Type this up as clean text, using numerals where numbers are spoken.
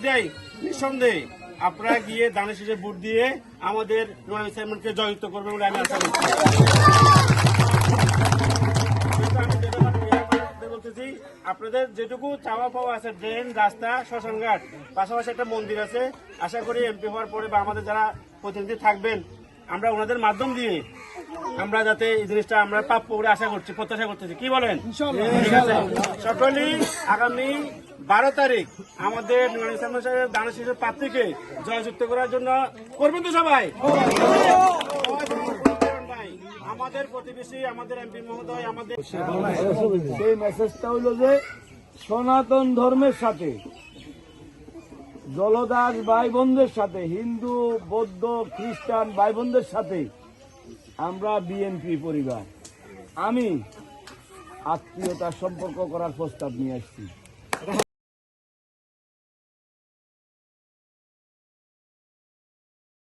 দেয় নিঃসন্দেহে আপনারা গিয়ে দানের শীষে ভোট দিয়ে আমাদের নুরুল আমিন চেয়ারম্যানকে জয়যুক্ত করবে বলে আমি আশা করছি। বলতেছি আপনাদের যেটুকু চাওয়া পাওয়া আছে, ড্রেন, রাস্তা, শ্মশানঘাট, পাশাপাশি একটা মন্দির আছে, আশা করি এমপি হওয়ার পরে বা আমাদের যারা প্রতিনিধি থাকবেন আমরা ওনাদের মাধ্যম দিয়ে আমরা যাতে এই জিনিসটা আমরা প্রাপ্য বলে আশা করছি, প্রত্যাশা করতেছি। কি বলেন? ঠিক আছে, সকলেই আগামী 12 তারিখ আমাদের নুরুল আমিন চেয়ারম্যান সাহেবের দানের শীষের প্রার্থীকে জয়যুক্ত করার জন্য করবেন তো সবাই? আমাদের প্রতিবেশী, আমাদের এমপি মহোদয়, আমাদের সেই মেসেজটা হইল যে সনাতন ধর্মের সাথে, জলদাস ভাই বোনদের সাথে, হিন্দু, বৌদ্ধ, খ্রিস্টান ভাই বোনদের সাথে আমরা বিএনপি পরিবার, আমি আত্মীয়তার সম্পর্ক করার প্রস্তাব নিয়ে আসছি।